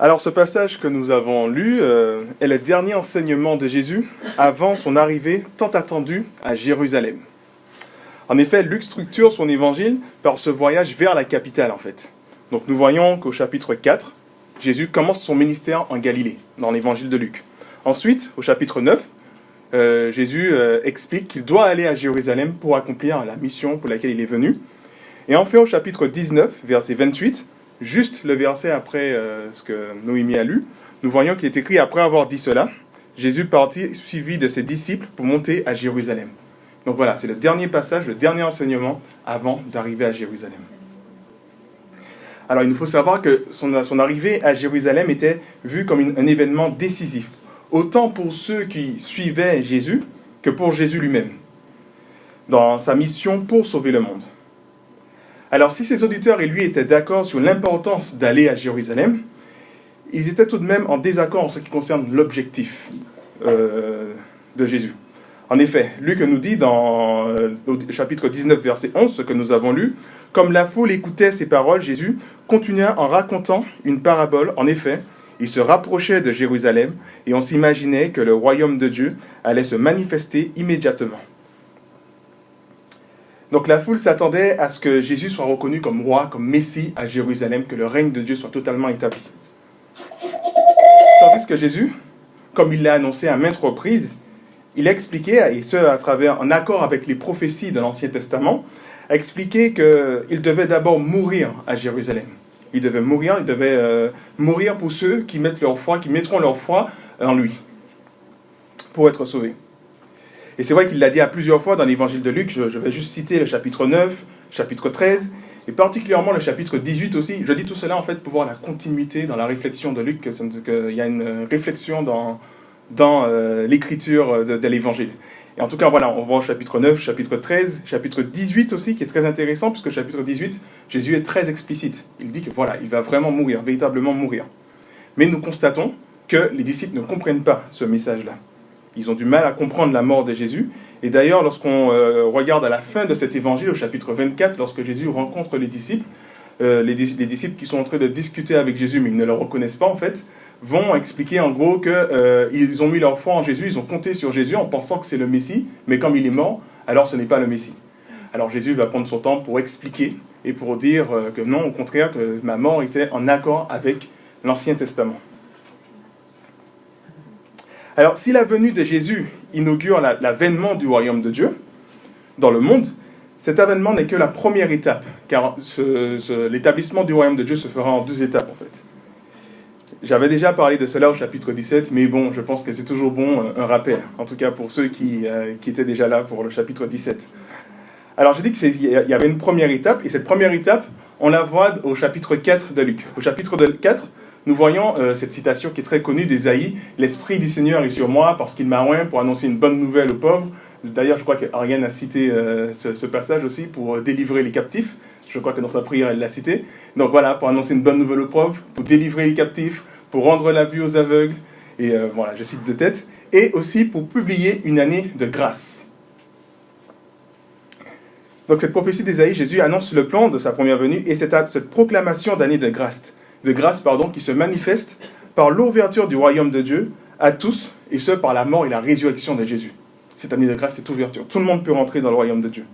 Alors ce passage que nous avons lu est le dernier enseignement de Jésus avant son arrivée tant attendue à Jérusalem. En effet, Luc structure son évangile par ce voyage vers la capitale en fait. Donc nous voyons qu'au chapitre 4, Jésus commence son ministère en Galilée, dans l'évangile de Luc. Ensuite, au chapitre 9, Jésus explique qu'il doit aller à Jérusalem pour accomplir la mission pour laquelle il est venu. Et enfin au chapitre 19, verset 28, juste le verset après ce que Noémie a lu, nous voyons qu'il est écrit « Après avoir dit cela, Jésus partit suivi de ses disciples pour monter à Jérusalem. » Donc voilà, c'est le dernier passage, le dernier enseignement avant d'arriver à Jérusalem. Alors il nous faut savoir que son arrivée à Jérusalem était vue comme un événement décisif, autant pour ceux qui suivaient Jésus que pour Jésus lui-même, dans sa mission pour sauver le monde. Alors si ses auditeurs et lui étaient d'accord sur l'importance d'aller à Jérusalem, ils étaient tout de même en désaccord en ce qui concerne l'objectif de Jésus. En effet, Luc nous dit dans au chapitre 19, verset 11, ce que nous avons lu, « Comme la foule écoutait ces paroles, Jésus continua en racontant une parabole. En effet, il se rapprochait de Jérusalem et on s'imaginait que le royaume de Dieu allait se manifester immédiatement. » Donc la foule s'attendait à ce que Jésus soit reconnu comme roi, comme Messie à Jérusalem, que le règne de Dieu soit totalement établi. Tandis que Jésus, comme il l'a annoncé à maintes reprises, il a expliqué, et ce à travers en accord avec les prophéties de l'Ancien Testament, a expliqué qu'il devait d'abord mourir à Jérusalem. Il devait mourir pour ceux qui mettront leur foi en lui, pour être sauvés. Et c'est vrai qu'il l'a dit à plusieurs fois dans l'évangile de Luc, je vais juste citer le chapitre 9, chapitre 13, et particulièrement le chapitre 18 aussi. Je dis tout cela en fait pour voir la continuité dans la réflexion de Luc, qu'il y a une réflexion dans l'écriture de l'évangile. Et en tout cas, voilà, on voit au chapitre 9, chapitre 13, chapitre 18 aussi, qui est très intéressant, puisque chapitre 18, Jésus est très explicite. Il dit que voilà, il va vraiment mourir, véritablement mourir. Mais nous constatons que les disciples ne comprennent pas ce message-là. Ils ont du mal à comprendre la mort de Jésus. Et d'ailleurs, lorsqu'on regarde à la fin de cet évangile, au chapitre 24, lorsque Jésus rencontre les disciples qui sont en train de discuter avec Jésus, mais ils ne le reconnaissent pas en fait, vont expliquer en gros qu'ils ont mis leur foi en Jésus, ils ont compté sur Jésus en pensant que c'est le Messie, mais comme il est mort, alors ce n'est pas le Messie. Alors Jésus va prendre son temps pour expliquer et pour dire que non, au contraire, que ma mort était en accord avec l'Ancien Testament. Alors, si la venue de Jésus inaugure l'avènement du royaume de Dieu dans le monde, cet avènement n'est que la première étape, car l'établissement du royaume de Dieu se fera en 2 étapes, en fait. J'avais déjà parlé de cela au chapitre 17, mais bon, je pense que c'est toujours bon un rappel, en tout cas pour ceux qui étaient déjà là pour le chapitre 17. Alors, j'ai dit qu'il y avait une première étape, et cette première étape, on la voit au chapitre 4 de Luc. Au chapitre 4, nous voyons cette citation qui est très connue d'Ésaïe, « L'Esprit du Seigneur est sur moi parce qu'il m'a oint pour annoncer une bonne nouvelle aux pauvres. » D'ailleurs, je crois qu'Ariane a cité ce passage aussi pour délivrer les captifs. Je crois que dans sa prière, elle l'a cité. Donc voilà, pour annoncer une bonne nouvelle aux pauvres, pour délivrer les captifs, pour rendre la vue aux aveugles, et voilà, je cite de tête, et aussi pour publier une année de grâce. Donc cette prophétie d'Ésaïe, Jésus annonce le plan de sa première venue et cette proclamation d'année de grâce, qui se manifeste par l'ouverture du royaume de Dieu à tous, et ce par la mort et la résurrection de Jésus. Cette année de grâce, cette ouverture. Tout le monde peut rentrer dans le royaume de Dieu.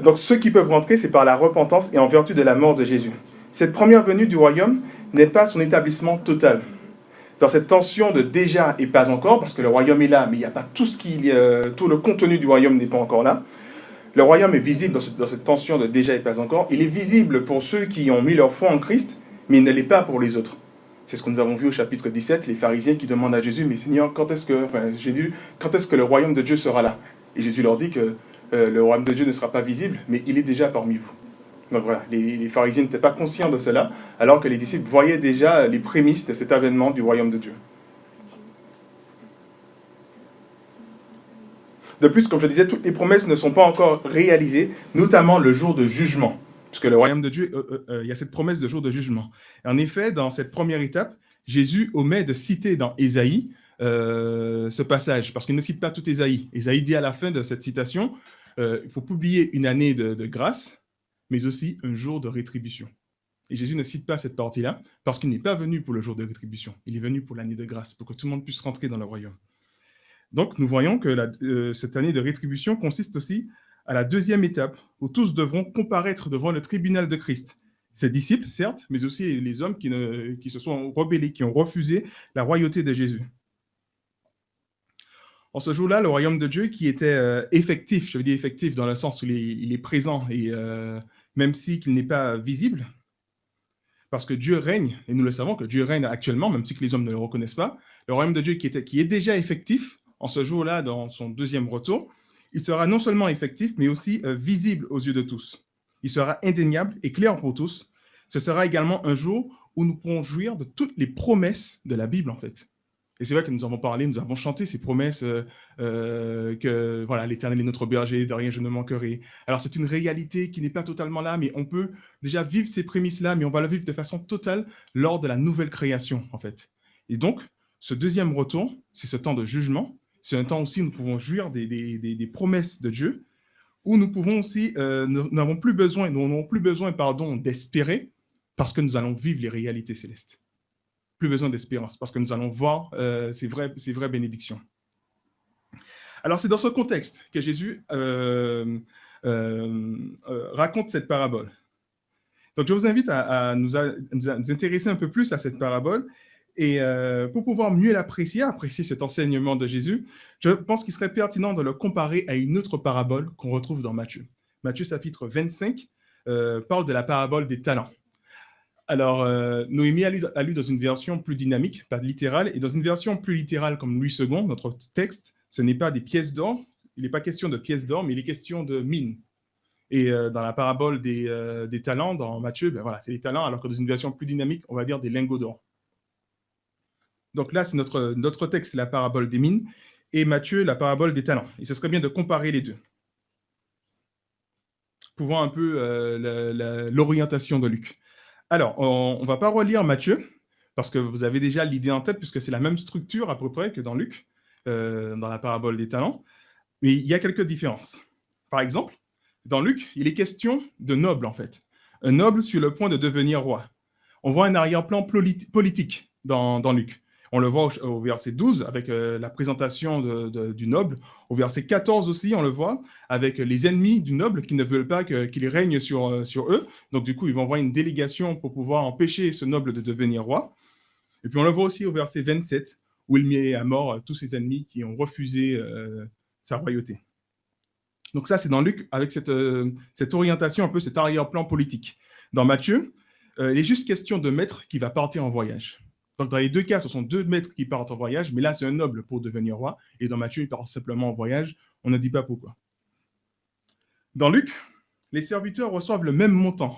Donc ceux qui peuvent rentrer, c'est par la repentance et en vertu de la mort de Jésus. Cette première venue du royaume n'est pas son établissement total. Dans cette tension de déjà et pas encore, parce que le royaume est là, mais il n'y a pas tout le contenu du royaume n'est pas encore là. Le royaume est visible dans cette tension de déjà et pas encore. Il est visible pour ceux qui ont mis leur foi en Christ, mais il ne l'est pas pour les autres. C'est ce que nous avons vu au chapitre 17, les pharisiens qui demandent à Jésus, « Mais Seigneur, quand est-ce que le royaume de Dieu sera là ?» Et Jésus leur dit que le royaume de Dieu ne sera pas visible, mais il est déjà parmi vous. Donc voilà, les pharisiens n'étaient pas conscients de cela, alors que les disciples voyaient déjà les prémices de cet avènement du royaume de Dieu. De plus, comme je disais, toutes les promesses ne sont pas encore réalisées, notamment le jour de jugement. Parce que le royaume de Dieu, il y a cette promesse de jour de jugement. Et en effet, dans cette première étape, Jésus omet de citer dans Ésaïe ce passage, parce qu'il ne cite pas tout Ésaïe. Ésaïe dit à la fin de cette citation, il faut publier une année de grâce, mais aussi un jour de rétribution. Et Jésus ne cite pas cette partie-là parce qu'il n'est pas venu pour le jour de rétribution. Il est venu pour l'année de grâce, pour que tout le monde puisse rentrer dans le royaume. Donc, nous voyons que cette année de rétribution consiste aussi à la deuxième étape, où tous devront comparaître devant le tribunal de Christ. Ses disciples, certes, mais aussi les hommes qui se sont rebellés, qui ont refusé la royauté de Jésus. En ce jour-là, le royaume de Dieu qui était effectif, je veux dire effectif dans le sens où il est présent, et même si qu'il n'est pas visible, parce que Dieu règne, et nous le savons que Dieu règne actuellement, même si que les hommes ne le reconnaissent pas, le royaume de Dieu qui est déjà effectif, en ce jour-là, dans son deuxième retour, il sera non seulement effectif, mais aussi visible aux yeux de tous. Il sera indéniable et clair pour tous. Ce sera également un jour où nous pourrons jouir de toutes les promesses de la Bible, en fait. Et c'est vrai que nous avons parlé, nous avons chanté ces promesses que voilà, l'Éternel est notre berger, de rien je ne manquerai. Alors c'est une réalité qui n'est pas totalement là, mais on peut déjà vivre ces prémices-là, mais on va le vivre de façon totale lors de la nouvelle création, en fait. Et donc, ce deuxième retour, c'est ce temps de jugement. C'est un temps aussi où nous pouvons jouir des promesses de Dieu, où nous pouvons aussi, nous n'avons plus besoin, d'espérer, parce que nous allons vivre les réalités célestes. Plus besoin d'espérance, parce que nous allons voir ces vraies bénédictions. Alors, c'est dans ce contexte que Jésus raconte cette parabole. Donc, je vous invite à nous intéresser un peu plus à cette parabole, et pour pouvoir mieux apprécier cet enseignement de Jésus, je pense qu'il serait pertinent de le comparer à une autre parabole qu'on retrouve dans Matthieu. Matthieu, chapitre 25, parle de la parabole des talents. Alors, Noémie a lu dans une version plus dynamique, pas littérale, et dans une version plus littérale comme Louis II, notre texte, ce n'est pas des pièces d'or, il n'est pas question de pièces d'or, mais il est question de mines. Et dans la parabole des talents, dans Matthieu, ben voilà, c'est les talents, alors que dans une version plus dynamique, on va dire des lingots d'or. Donc là, c'est notre texte, c'est la parabole des mines, et Matthieu, la parabole des talents. Et ce serait bien de comparer les deux, pour voir un peu l'orientation de Luc. Alors, on ne va pas relire Matthieu, parce que vous avez déjà l'idée en tête, puisque c'est la même structure à peu près que dans Luc, dans la parabole des talents, mais il y a quelques différences. Par exemple, dans Luc, il est question de noble, en fait. Un noble sur le point de devenir roi. On voit un arrière-plan politique dans Luc. On le voit au verset 12 avec la présentation du noble. Au verset 14 aussi, on le voit avec les ennemis du noble qui ne veulent pas qu'il règne sur eux. Donc du coup, ils vont envoyer une délégation pour pouvoir empêcher ce noble de devenir roi. Et puis on le voit aussi au verset 27 où il met à mort tous ses ennemis qui ont refusé sa royauté. Donc ça, c'est dans Luc avec cette orientation, un peu cet arrière-plan politique. Dans Matthieu, il est juste question de maître qui va partir en voyage. Donc, dans les deux cas, ce sont deux maîtres qui partent en voyage, mais là, c'est un noble pour devenir roi. Et dans Matthieu, il part simplement en voyage. On ne dit pas pourquoi. Dans Luc, les serviteurs reçoivent le même montant.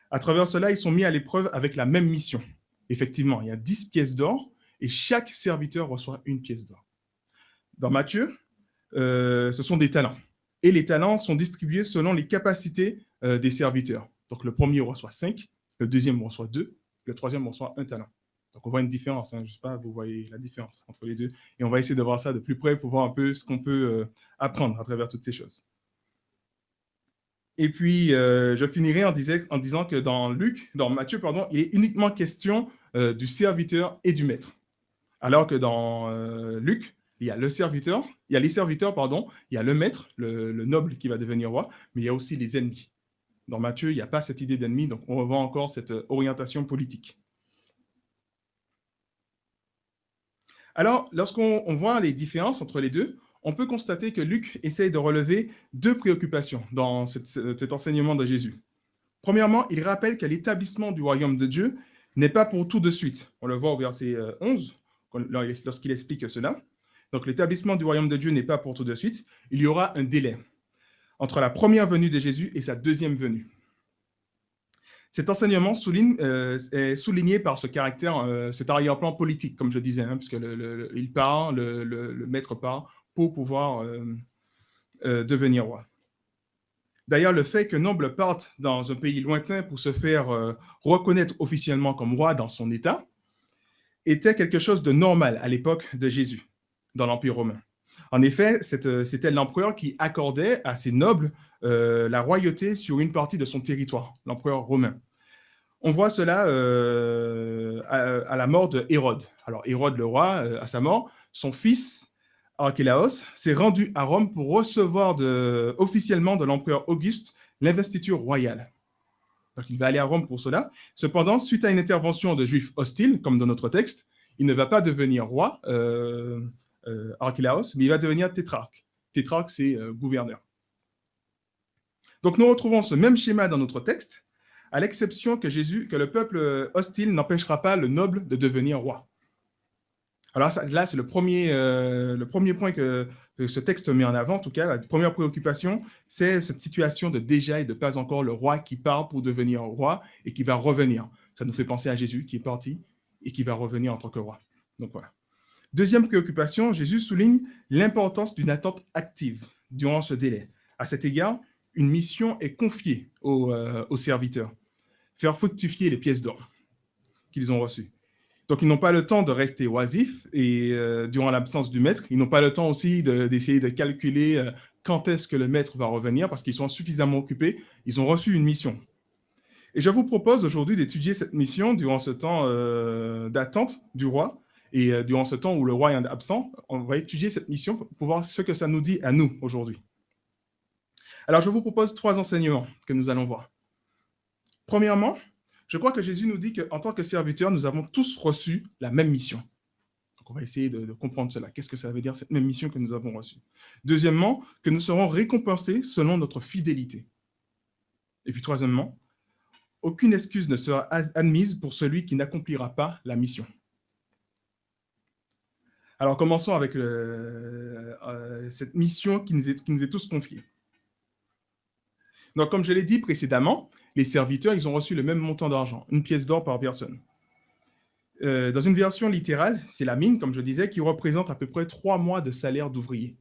À travers cela, ils sont mis à l'épreuve avec la même mission. Effectivement, il y a 10 pièces d'or et chaque serviteur reçoit une pièce d'or. Dans Matthieu, ce sont des talents. Et les talents sont distribués selon les capacités des serviteurs. Donc, le premier reçoit 5, le deuxième reçoit 2, le troisième reçoit 1 talent. Donc, on voit une différence. Je ne sais pas, vous voyez la différence entre les deux. Et on va essayer de voir ça de plus près pour voir un peu ce qu'on peut apprendre à travers toutes ces choses. Et puis, je finirai en disant que dans Matthieu, il est uniquement question du serviteur et du maître. Alors que dans Luc, il y a les serviteurs, il y a le maître, le noble qui va devenir roi, mais il y a aussi les ennemis. Dans Matthieu, il n'y a pas cette idée d'ennemi, donc on revoit encore cette orientation politique. Alors, lorsqu'on voit les différences entre les deux, on peut constater que Luc essaye de relever deux préoccupations dans cet enseignement de Jésus. Premièrement, il rappelle que l'établissement du royaume de Dieu n'est pas pour tout de suite. On le voit au verset 11, lorsqu'il explique cela. Donc, l'établissement du royaume de Dieu n'est pas pour tout de suite. Il y aura un délai entre la première venue de Jésus et sa deuxième venue. Cet enseignement est souligné par ce caractère, cet arrière-plan politique, comme je disais, puisque le maître part pour pouvoir devenir roi. D'ailleurs, le fait que noble parte dans un pays lointain pour se faire reconnaître officiellement comme roi dans son État était quelque chose de normal à l'époque de Jésus, dans l'Empire romain. En effet, c'était l'empereur qui accordait à ses nobles la royauté sur une partie de son territoire, l'empereur romain. On voit cela à la mort de Hérode. Alors Hérode le roi, à sa mort, son fils Archélaos s'est rendu à Rome pour recevoir officiellement de l'empereur Auguste l'investiture royale. Donc il va aller à Rome pour cela. Cependant, suite à une intervention de Juifs hostiles, comme dans notre texte, il ne va pas devenir roi, Archélaos, mais il va devenir tétrarque. Tétrarque, c'est gouverneur. Donc nous retrouvons ce même schéma dans notre texte, à l'exception que le peuple hostile n'empêchera pas le noble de devenir roi. Alors là, c'est le premier point que ce texte met en avant. En tout cas, la première préoccupation, c'est cette situation de déjà et de pas encore le roi qui part pour devenir roi et qui va revenir. Ça nous fait penser à Jésus qui est parti et qui va revenir en tant que roi. Donc voilà. Deuxième préoccupation, Jésus souligne l'importance d'une attente active durant ce délai. À cet égard, une mission est confiée aux serviteurs. Faire fructifier les pièces d'or qu'ils ont reçues. Donc, ils n'ont pas le temps de rester oisifs et durant l'absence du maître. Ils n'ont pas le temps aussi d'essayer de calculer quand est-ce que le maître va revenir parce qu'ils sont suffisamment occupés. Ils ont reçu une mission. Et je vous propose aujourd'hui d'étudier cette mission durant ce temps d'attente du roi. Et durant ce temps où le roi est absent, on va étudier cette mission pour voir ce que ça nous dit à nous aujourd'hui. Alors, je vous propose 3 enseignements que nous allons voir. Premièrement, je crois que Jésus nous dit qu'en tant que serviteurs, nous avons tous reçu la même mission. Donc, on va essayer de comprendre cela. Qu'est-ce que ça veut dire, cette même mission que nous avons reçue? Deuxièmement, que nous serons récompensés selon notre fidélité. Et puis, troisièmement, aucune excuse ne sera admise pour celui qui n'accomplira pas la mission. Alors, commençons avec cette mission qui nous est tous confiée. Donc, comme je l'ai dit précédemment, les serviteurs, ils ont reçu le même montant d'argent, 1 pièce d'or par personne. Dans une version littérale, c'est la mine, comme je disais, qui représente à peu près 3 mois de salaire d'ouvrier.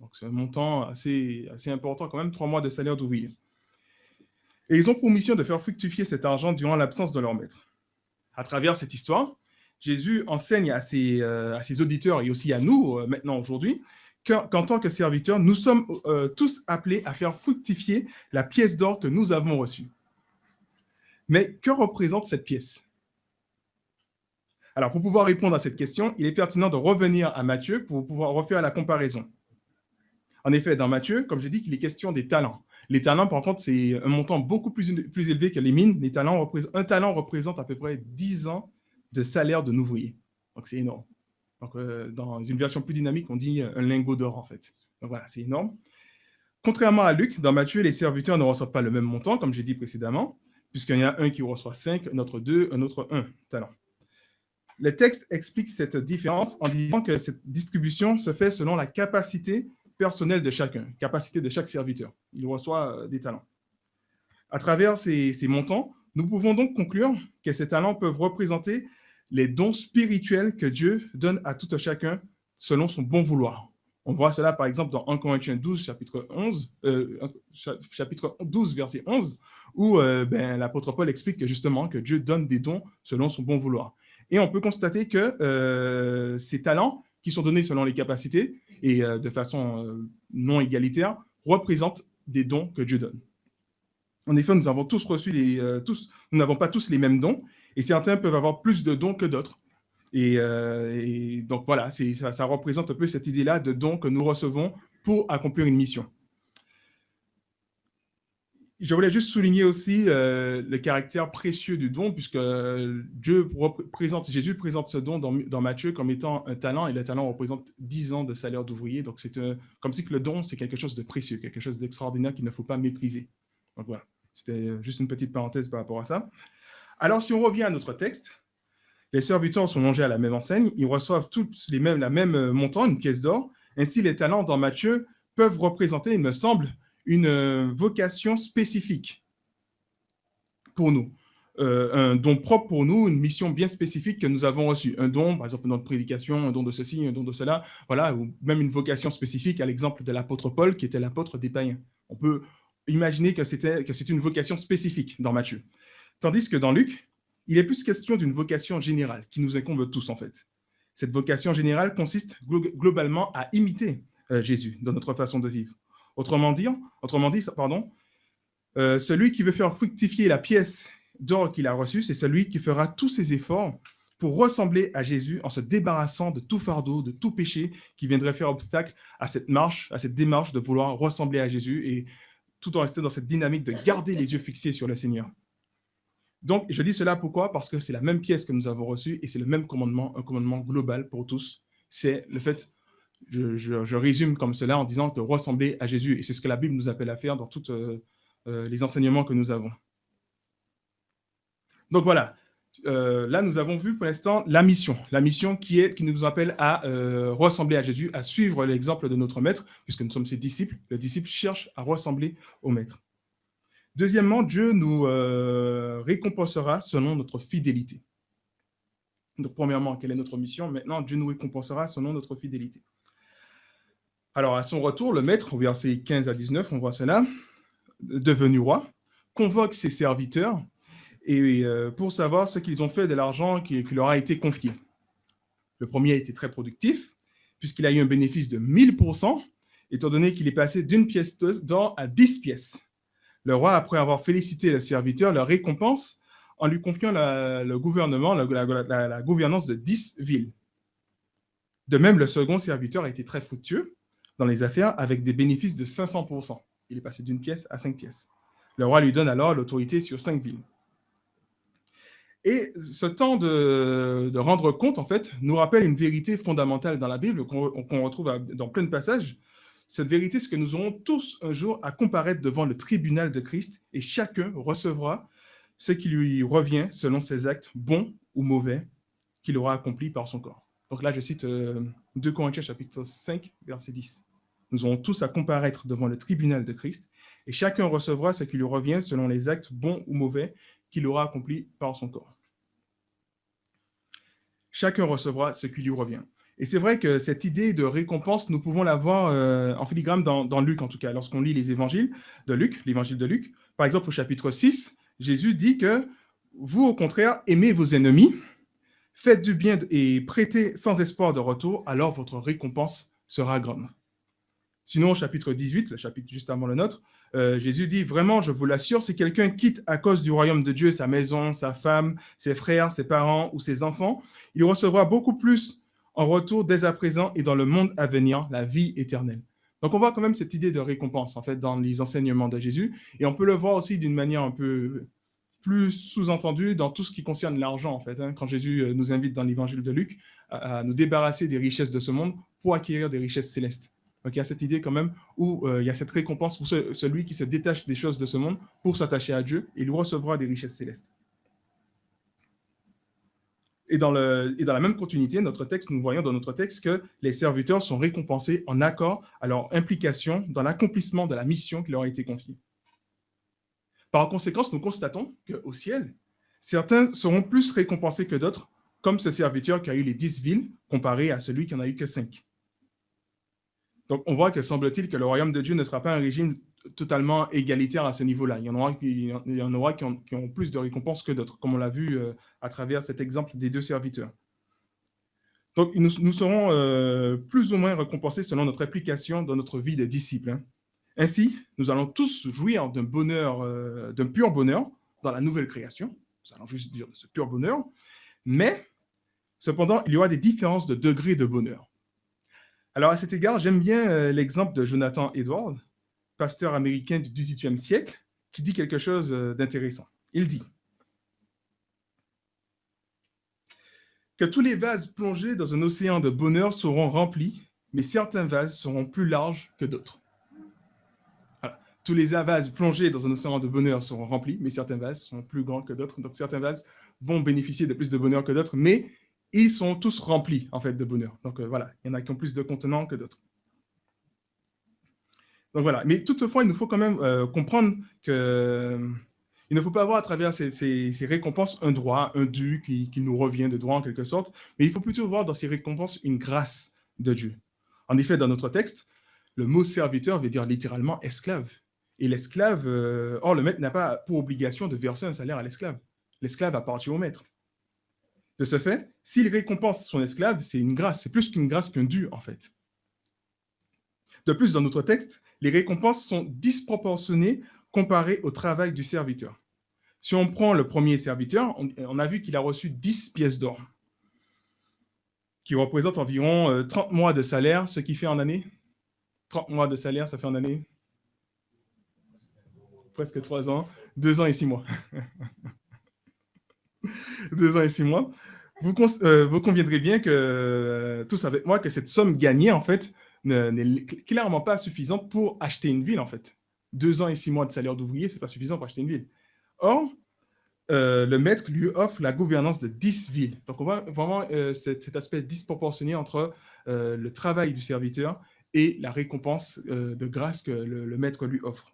Donc, c'est un montant assez important quand même, 3 mois de salaire d'ouvrier. Et ils ont pour mission de faire fructifier cet argent durant l'absence de leur maître. À travers cette histoire, Jésus enseigne à ses auditeurs et aussi à nous, maintenant aujourd'hui, qu'en tant que serviteurs, nous sommes tous appelés à faire fructifier la pièce d'or que nous avons reçue. Mais que représente cette pièce? Alors, pour pouvoir répondre à cette question, il est pertinent de revenir à Matthieu pour pouvoir refaire la comparaison. En effet, dans Matthieu, comme j'ai dit, il est question des talents. Les talents, par contre, c'est un montant beaucoup plus élevé que les mines. Un talent représente à peu près 10 ans de salaire d'un ouvrier. Donc, c'est énorme. Donc, dans une version plus dynamique, on dit un lingot d'or, en fait. Donc, voilà, c'est énorme. Contrairement à Luc, dans Matthieu, les serviteurs ne reçoivent pas le même montant, comme j'ai dit précédemment, puisqu'il y en a un qui reçoit 5, un autre 2, un autre 1 talent. Le texte explique cette différence en disant que cette distribution se fait selon la capacité personnelle de chacun, capacité de chaque serviteur. Il reçoit des talents. À travers ces montants, nous pouvons donc conclure que ces talents peuvent représenter les dons spirituels que Dieu donne à tout chacun selon son bon vouloir. On voit cela par exemple dans 1 Corinthiens 12, chapitre 12, verset 11, où l'apôtre Paul explique que justement que Dieu donne des dons selon son bon vouloir. Et on peut constater que ces talents, qui sont donnés selon les capacités et de façon non égalitaire, représentent des dons que Dieu donne. En effet, nous avons tous reçu nous n'avons pas tous les mêmes dons, et certains peuvent avoir plus de dons que d'autres. Et donc voilà, ça représente un peu cette idée-là de dons que nous recevons pour accomplir une mission. Je voulais juste souligner aussi le caractère précieux du don, puisque Jésus présente ce don dans Matthieu comme étant un talent, et le talent représente 10 ans de salaire d'ouvrier. Donc c'est comme si que le don, c'est quelque chose de précieux, quelque chose d'extraordinaire qu'il ne faut pas mépriser. Donc voilà, c'était juste une petite parenthèse par rapport à ça. Alors si on revient à notre texte, les serviteurs sont logés à la même enseigne, ils reçoivent tous la même montant, une pièce d'or. Ainsi, les talents dans Matthieu peuvent représenter, il me semble, une vocation spécifique pour nous, un don propre pour nous, une mission bien spécifique que nous avons reçue. Un don, par exemple, notre prédication, un don de ceci, un don de cela, voilà, ou même une vocation spécifique à l'exemple de l'apôtre Paul, qui était l'apôtre des païens. On peut imaginer que c'est une vocation spécifique dans Matthieu. Tandis que dans Luc, il est plus question d'une vocation générale qui nous incombe tous, en fait. Cette vocation générale consiste globalement à imiter Jésus dans notre façon de vivre. Autrement dit, celui qui veut faire fructifier la pièce d'or qu'il a reçu, c'est celui qui fera tous ses efforts pour ressembler à Jésus en se débarrassant de tout fardeau, de tout péché qui viendrait faire obstacle à cette marche, à cette démarche de vouloir ressembler à Jésus et tout en restant dans cette dynamique de garder les yeux fixés sur le Seigneur. Donc, je dis cela pourquoi? Parce que c'est la même pièce que nous avons reçue et c'est le même commandement, un commandement global pour tous. C'est le fait, je résume comme cela en disant de ressembler à Jésus. Et c'est ce que la Bible nous appelle à faire dans tous les enseignements que nous avons. Donc voilà, là nous avons vu pour l'instant la mission qui nous appelle à ressembler à Jésus, à suivre l'exemple de notre maître, puisque nous sommes ses disciples. Le disciple cherche à ressembler au maître. Deuxièmement, Dieu nous récompensera selon notre fidélité. Donc, premièrement, quelle est notre mission? Maintenant, Dieu nous récompensera selon notre fidélité. Alors, à son retour, le maître, au verset 15 à 19, on voit cela, devenu roi, convoque ses serviteurs et pour savoir ce qu'ils ont fait de l'argent qui leur a été confié. Le premier a été très productif, puisqu'il a eu un bénéfice de 1000%, étant donné qu'il est passé d'une pièce d'or à 10 pièces. Le roi, après avoir félicité le serviteur, le récompense en lui confiant le gouvernement, la gouvernance de 10 villes. De même, le second serviteur a été très fructueux dans les affaires avec des bénéfices de 500%. Il est passé d'une pièce à 5 pièces. Le roi lui donne alors l'autorité sur 5 villes. Et ce temps de rendre compte, en fait, nous rappelle une vérité fondamentale dans la Bible qu'on retrouve dans plein de passages. Cette vérité, c'est que nous aurons tous un jour à comparaître devant le tribunal de Christ et chacun recevra ce qui lui revient selon ses actes bons ou mauvais qu'il aura accomplis par son corps. Donc là, je cite 2 Corinthiens chapitre 5, verset 10. Nous aurons tous à comparaître devant le tribunal de Christ et chacun recevra ce qui lui revient selon les actes bons ou mauvais qu'il aura accomplis par son corps. Chacun recevra ce qui lui revient. Et c'est vrai que cette idée de récompense, nous pouvons la voir en filigrane dans Luc, en tout cas, lorsqu'on lit les évangiles de Luc, l'évangile de Luc. Par exemple, au chapitre 6, Jésus dit que vous, au contraire, aimez vos ennemis, faites du bien et prêtez sans espoir de retour, alors votre récompense sera grande. Sinon, au chapitre 18, le chapitre juste avant le nôtre, Jésus dit, vraiment, je vous l'assure, si quelqu'un quitte à cause du royaume de Dieu sa maison, sa femme, ses frères, ses parents ou ses enfants, il recevra beaucoup plus en retour dès à présent et dans le monde à venir, la vie éternelle. Donc on voit quand même cette idée de récompense, en fait, dans les enseignements de Jésus, et on peut le voir aussi d'une manière un peu plus sous-entendue dans tout ce qui concerne l'argent, en fait, hein, quand Jésus nous invite dans l'évangile de Luc à nous débarrasser des richesses de ce monde pour acquérir des richesses célestes. Donc il y a cette idée quand même où il y a cette récompense pour celui qui se détache des choses de ce monde pour s'attacher à Dieu, et il recevra des richesses célestes. Et dans la même continuité, nous voyons dans notre texte que les serviteurs sont récompensés en accord à leur implication dans l'accomplissement de la mission qui leur a été confiée. Par conséquent, nous constatons qu'au ciel, certains seront plus récompensés que d'autres, comme ce serviteur qui a eu les 10 villes, comparé à celui qui n'en a eu que 5. Donc, on voit que semble-t-il que le royaume de Dieu ne sera pas un régime totalement égalitaire à ce niveau-là. Il y en aura qui ont plus de récompenses que d'autres, comme on l'a vu à travers cet exemple des 2 serviteurs. Donc, nous serons plus ou moins récompensés selon notre application dans notre vie de disciples. Hein. Ainsi, nous allons tous jouir d'un bonheur, d'un pur bonheur dans la nouvelle création. Nous allons juste dire de ce pur bonheur. Mais, cependant, il y aura des différences de degré de bonheur. Alors, à cet égard, j'aime bien l'exemple de Jonathan Edwards, pasteur américain du XVIIIe siècle, qui dit quelque chose d'intéressant. Il dit que tous les vases plongés dans un océan de bonheur seront remplis, mais certains vases seront plus larges que d'autres. Voilà. Tous les vases plongés dans un océan de bonheur seront remplis, mais certains vases sont plus grands que d'autres. Donc, certains vases vont bénéficier de plus de bonheur que d'autres, mais ils sont tous remplis, en fait, de bonheur. Donc, voilà, il y en a qui ont plus de contenants que d'autres. Donc, voilà. Mais toutefois, il nous faut quand même comprendre qu'il ne faut pas avoir à travers ces récompenses un droit, un dû qui nous revient de droit, en quelque sorte, mais il faut plutôt voir dans ces récompenses une grâce de Dieu. En effet, dans notre texte, le mot serviteur veut dire littéralement esclave. Et l'esclave, or, le maître n'a pas pour obligation de verser un salaire à l'esclave. L'esclave appartient au maître. De ce fait, s'il récompense son esclave, c'est une grâce. C'est plus qu'une grâce qu'un dû, en fait. De plus, dans notre texte, les récompenses sont disproportionnées comparées au travail du serviteur. Si on prend le premier serviteur, on a vu qu'il a reçu 10 pièces d'or, qui représentent environ 30 mois de salaire, ce qui fait en année 30 mois de salaire, ça fait en année presque 3 ans, 2 ans et 6 mois. 2 ans et 6 mois. Vous conviendrez bien que tous avec moi que cette somme gagnée, en fait, n'est clairement pas suffisante pour acheter une ville, en fait. 2 ans et 6 mois de salaire d'ouvrier, c'est pas suffisant pour acheter une ville. Or, le maître lui offre la gouvernance de 10 villes. Donc, on voit vraiment cet aspect disproportionné entre le travail du serviteur et la récompense de grâce que le maître lui offre.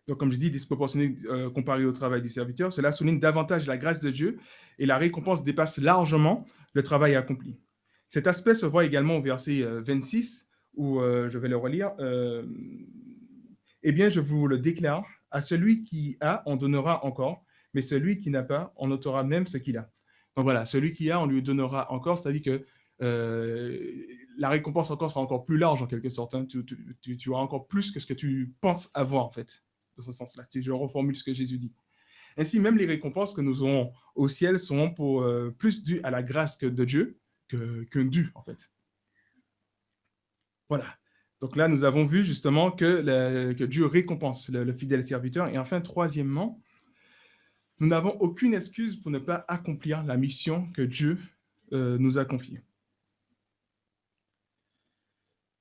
Donc, comme je dis, disproportionné comparé au travail du serviteur, cela souligne davantage la grâce de Dieu et la récompense dépasse largement le travail accompli. Cet aspect se voit également au verset 26, où je vais le relire. Eh bien, je vous le déclare, à celui qui a, on donnera encore, mais celui qui n'a pas, on ôtera même ce qu'il a. Donc voilà, celui qui a, on lui donnera encore, c'est-à-dire que la récompense encore sera encore plus large en quelque sorte. Hein. Tu auras encore plus que ce que tu penses avoir, en fait, dans ce sens-là. Si je reformule ce que Jésus dit. Ainsi, même les récompenses que nous aurons au ciel seront pour plus dues à la grâce de Dieu qu'un dû, en fait. Voilà. Donc là, nous avons vu justement que Dieu récompense le fidèle serviteur. Et enfin, troisièmement, nous n'avons aucune excuse pour ne pas accomplir la mission que Dieu nous a confiée.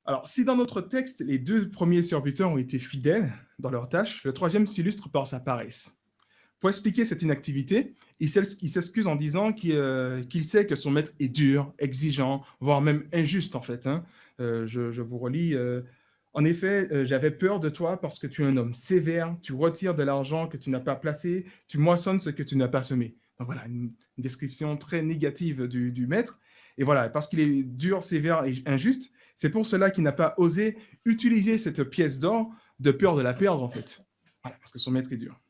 Alors, si dans notre texte, les 2 premiers serviteurs ont été fidèles dans leurs tâches, le troisième s'illustre par sa paresse. Pour expliquer cette inactivité, il s'excuse en disant qu'il sait que son maître est dur, exigeant, voire même injuste, en fait. Hein. Je vous relis. En effet, j'avais peur de toi parce que tu es un homme sévère, tu retires de l'argent que tu n'as pas placé, tu moissonnes ce que tu n'as pas semé. Donc voilà, une description très négative du maître. Et voilà, parce qu'il est dur, sévère et injuste, c'est pour cela qu'il n'a pas osé utiliser cette pièce d'or de peur de la perdre, en fait. Voilà, parce que son maître est dur.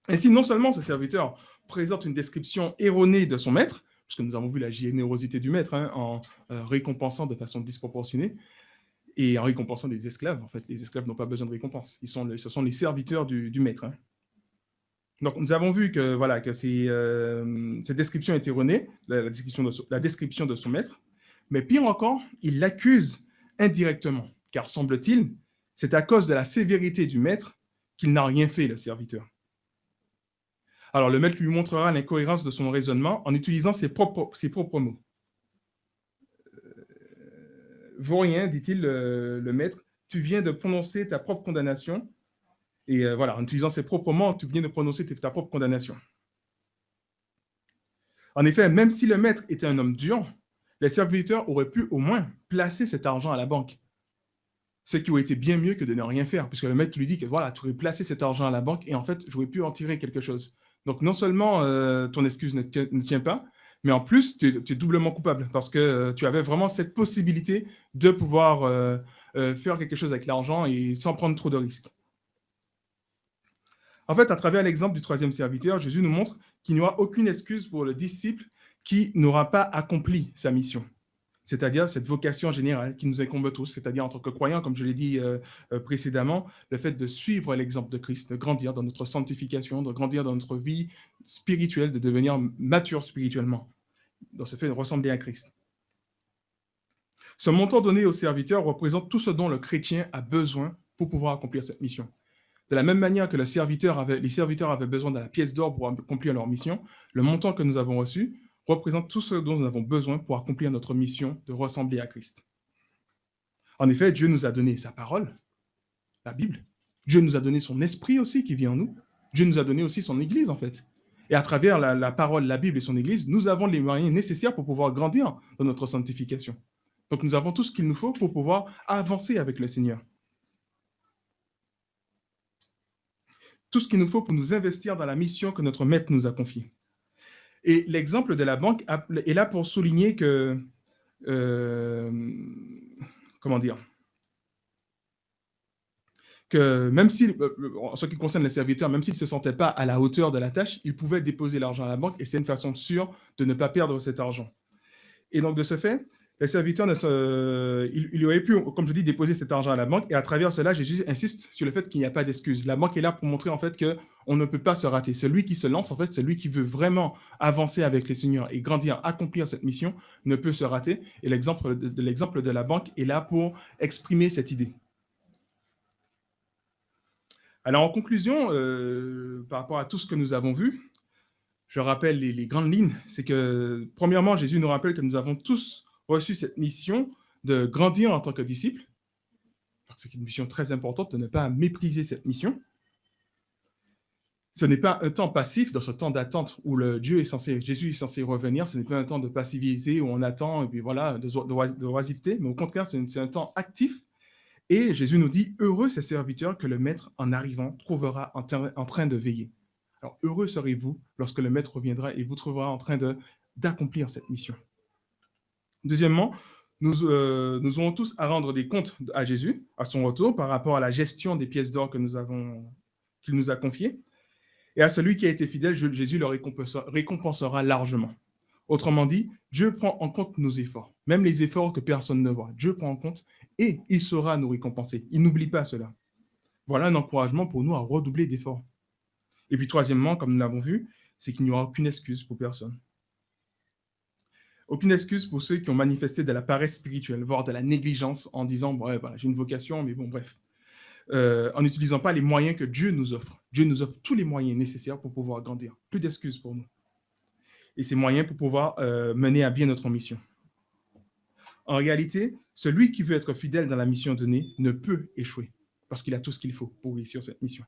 Ainsi, non seulement ce serviteur présente une description erronée de son maître, puisque nous avons vu la générosité du maître hein, en récompensant de façon disproportionnée, et en récompensant des esclaves. En fait, les esclaves n'ont pas besoin de récompense. Ce sont les serviteurs du maître. Hein. Donc, nous avons vu que, voilà, que cette description est erronée, la description de son maître, mais pire encore, il l'accuse indirectement, car semble-t-il, c'est à cause de la sévérité du maître qu'il n'a rien fait, le serviteur. Alors, le maître lui montrera l'incohérence de son raisonnement en utilisant ses propres mots. Vaut rien, dit-il, le maître, tu viens de prononcer ta propre condamnation. Et voilà, en utilisant ses propres mots, tu viens de prononcer ta propre condamnation. En effet, même si le maître était un homme dur, les serviteurs auraient pu au moins placer cet argent à la banque. Ce qui aurait été bien mieux que de ne rien faire, puisque le maître lui dit que voilà, tu aurais placé cet argent à la banque et en fait, j'aurais pu en tirer quelque chose. Donc, non seulement ton excuse ne tient pas, mais en plus, tu es doublement coupable parce que tu avais vraiment cette possibilité de pouvoir faire quelque chose avec l'argent et sans prendre trop de risques. En fait, à travers l'exemple du troisième serviteur, Jésus nous montre qu'il n'y aura aucune excuse pour le disciple qui n'aura pas accompli sa mission, c'est-à-dire cette vocation générale qui nous incombe tous, c'est-à-dire en tant que croyants, comme je l'ai dit précédemment, le fait de suivre l'exemple de Christ, de grandir dans notre sanctification, de grandir dans notre vie spirituelle, de devenir mature spirituellement, dans ce fait de ressembler à Christ. Ce montant donné au serviteur représente tout ce dont le chrétien a besoin pour pouvoir accomplir cette mission. De la même manière que les serviteurs avaient besoin de la pièce d'or pour accomplir leur mission, le montant que nous avons reçu représente tout ce dont nous avons besoin pour accomplir notre mission de ressembler à Christ. En effet, Dieu nous a donné sa parole, la Bible. Dieu nous a donné son esprit aussi qui vit en nous. Dieu nous a donné aussi son Église, en fait. Et à travers la parole, la Bible et son Église, nous avons les moyens nécessaires pour pouvoir grandir dans notre sanctification. Donc nous avons tout ce qu'il nous faut pour pouvoir avancer avec le Seigneur. Tout ce qu'il nous faut pour nous investir dans la mission que notre maître nous a confiée. Et l'exemple de la banque est là pour souligner que, que même si, en ce qui concerne les serviteurs, même s'ils ne se sentaient pas à la hauteur de la tâche, ils pouvaient déposer l'argent à la banque et c'est une façon sûre de ne pas perdre cet argent. Et donc, de ce fait, les serviteurs, il aurait pu, comme je dis, déposer cet argent à la banque. Et à travers cela, Jésus insiste sur le fait qu'il n'y a pas d'excuse. La banque est là pour montrer en fait qu'on ne peut pas se rater. Celui qui se lance, en fait, celui qui veut vraiment avancer avec le Seigneur et grandir, accomplir cette mission, ne peut se rater. Et l'exemple de la banque est là pour exprimer cette idée. Alors, en conclusion, par rapport à tout ce que nous avons vu, je rappelle les grandes lignes. C'est que, premièrement, Jésus nous rappelle que nous avons tous reçu cette mission de grandir en tant que disciples. C'est une mission très importante de ne pas mépriser cette mission. Ce n'est pas un temps passif dans ce temps d'attente où Jésus est censé revenir. Ce n'est pas un temps de passivité où on attend et puis voilà, de oisiveté, mais au contraire, c'est un temps actif. Et Jésus nous dit, heureux ces serviteurs que le maître, en arrivant, trouvera en train de veiller. Alors, heureux serez-vous lorsque le maître reviendra et vous trouvera en train d'accomplir cette mission. Deuxièmement, nous aurons tous à rendre des comptes à Jésus, à son retour, par rapport à la gestion des pièces d'or qu'il nous a confiées. Et à celui qui a été fidèle, Jésus le récompensera largement. Autrement dit, Dieu prend en compte nos efforts, même les efforts que personne ne voit. Dieu prend en compte et il saura nous récompenser. Il n'oublie pas cela. Voilà un encouragement pour nous à redoubler d'efforts. Et puis troisièmement, comme nous l'avons vu, c'est qu'il n'y aura aucune excuse pour personne. Aucune excuse pour ceux qui ont manifesté de la paresse spirituelle, voire de la négligence en disant ouais, voilà, j'ai une vocation, mais bon, bref. En n'utilisant pas les moyens que Dieu nous offre. Dieu nous offre tous les moyens nécessaires pour pouvoir grandir. Plus d'excuses pour nous. Et ces moyens pour pouvoir mener à bien notre mission. En réalité, celui qui veut être fidèle dans la mission donnée ne peut échouer, parce qu'il a tout ce qu'il faut pour réussir cette mission.